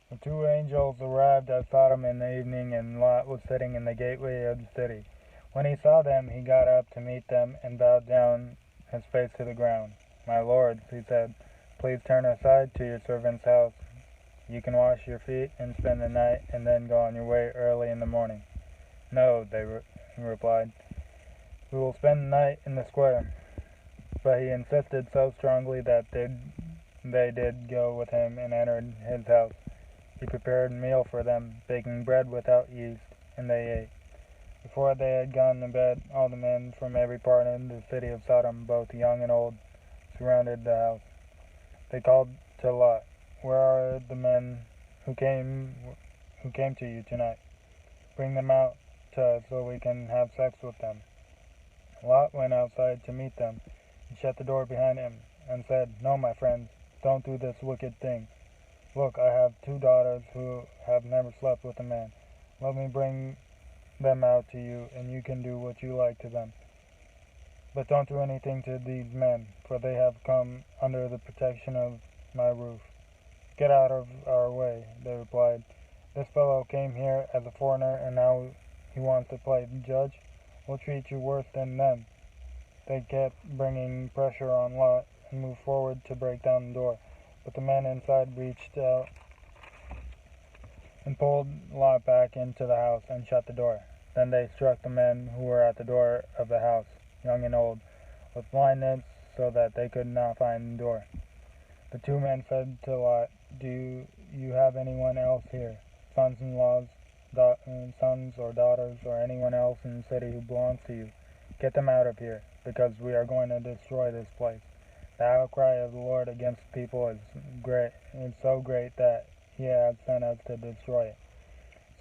The two angels arrived at Sodom in the evening, and Lot was sitting in the gateway of the city. When he saw them, he got up to meet them and bowed down his face to the ground. "My lords," he said, "please turn aside to your servant's house. You can wash your feet and spend the night, and then go on your way early in the morning." "No," they replied, "we will spend the night in the square." But he insisted so strongly that they did go with him and entered his house. He prepared a meal for them, baking bread without yeast, and they ate. Before they had gone to bed, all the men from every part of the city of Sodom, both young and old, surrounded the house. They called to Lot, "Where are the men who came to you tonight? Bring them out to us so we can have sex with them." Lot went outside to meet them. He shut the door behind him and said, "No, my friends, don't do this wicked thing. Look, I have two daughters who have never slept with a man. Let me bring them out to you, and you can do what you like to them. But don't do anything to these men, for they have come under the protection of my roof." "Get out of our way," they replied. "This fellow came here as a foreigner, and now he wants to play judge. We'll treat you worse than them." They kept bringing pressure on Lot and moved forward to break down the door. But the men inside reached out and pulled Lot back into the house and shut the door. Then they struck the men who were at the door of the house, young and old, with blindness so that they could not find the door. The two men said to Lot, "Do you have anyone else here, sons-in-laws, sons or daughters, or anyone else in the city who belongs to you? Get them out of here, because we are going to destroy this place. The outcry of the Lord against the people is so great that he has sent us to destroy it."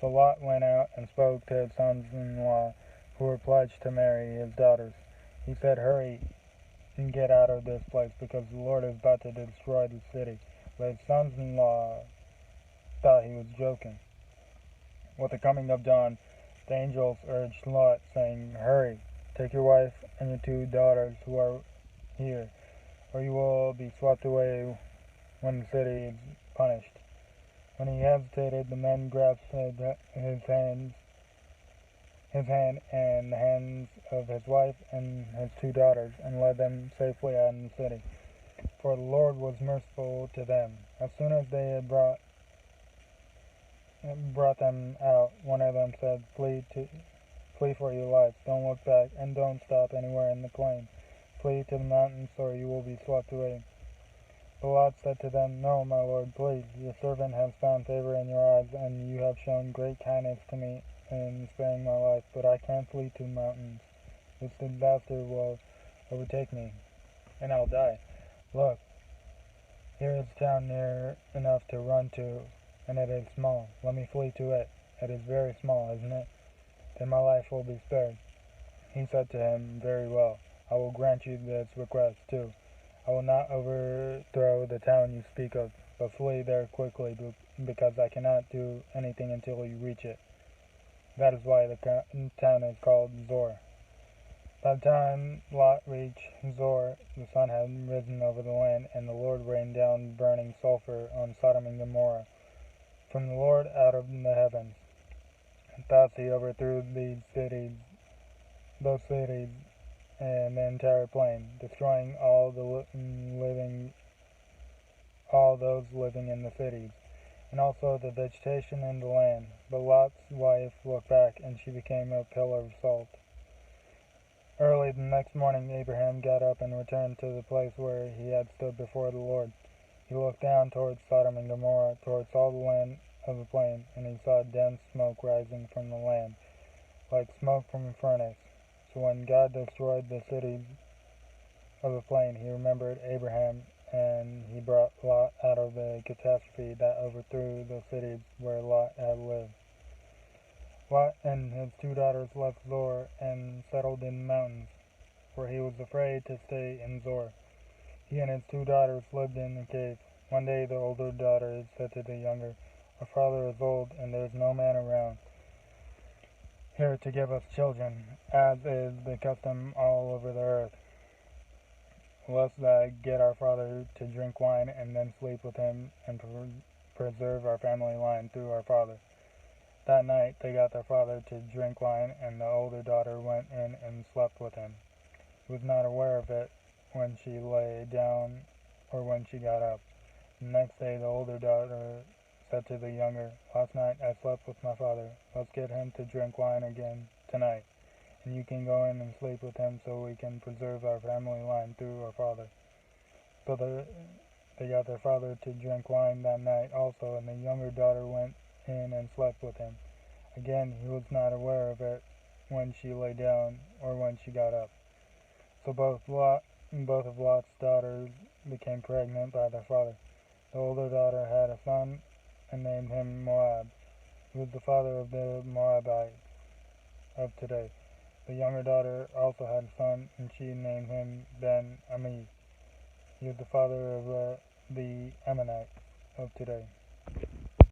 So Lot went out and spoke to his sons-in-law who were pledged to marry his daughters. He said, "Hurry and get out of this place, because the Lord is about to destroy the city." But his sons-in-law thought he was joking. With the coming of dawn, the angels urged Lot, saying, "Hurry, take your wife and your two daughters who are here, or you will be swept away when the city is punished." When he hesitated, the men grasped his hand and the hands of his wife and his two daughters, and led them safely out of the city. For the Lord was merciful to them. As soon as they had brought them out, one of them said, Flee for your lives. Don't look back, and don't stop anywhere in the plain. Flee to the mountains, or you will be swept away." But Lot said to them, "No, my lord, please. Your servant has found favor in your eyes, and you have shown great kindness to me in sparing my life, but I can't flee to the mountains. This disaster will overtake me, and I'll die. Look, here is a town near enough to run to, and it is small. Let me flee to it. It is very small, isn't it? Then my life will be spared." He said to him, "Very well. I will grant you this request, too. I will not overthrow the town you speak of, but flee there quickly, because I cannot do anything until you reach it." That is why the town is called Zor. By the time Lot reached Zor, the sun had risen over the land, and the Lord rained down burning sulfur on Sodom and Gomorrah from the Lord out of the heavens. Thus he overthrew those cities, and the entire plain, destroying all those living in the cities, and also the vegetation in the land. But Lot's wife looked back, and she became a pillar of salt. Early the next morning Abraham got up and returned to the place where he had stood before the Lord. He looked down towards Sodom and Gomorrah, towards all the land of the plain, and he saw dense smoke rising from the land, like smoke from a furnace. So when God destroyed the cities of the plain, he remembered Abraham, and he brought Lot out of the catastrophe that overthrew the cities where Lot had lived. Lot and his two daughters left Zor and settled in the mountains, for he was afraid to stay in Zor. He and his two daughters lived in a cave. One day the older daughter said to the younger, "Our father is old, and there is no man around here to give us children, as is the custom all over the earth. Lest I get our father to drink wine and then sleep with him and preserve our family line through our father. That night they got their father to drink wine, and the older daughter went in and slept with him. He was not aware of it when she lay down or when she got up. The next day the older daughter said to the younger, "Last night I slept with my father. Let's get him to drink wine again tonight, and you can go in and sleep with him so we can preserve our family line through our father." So they got their father to drink wine that night also, and the younger daughter went in and slept with him. Again, he was not aware of it when she lay down or when she got up. So both of Lot's daughters became pregnant by their father. The older daughter had a son and named him Moab. He was the father of the Moabites of today. The younger daughter also had a son, and she named him Ben-Ami. He was the father of the Ammonites of today.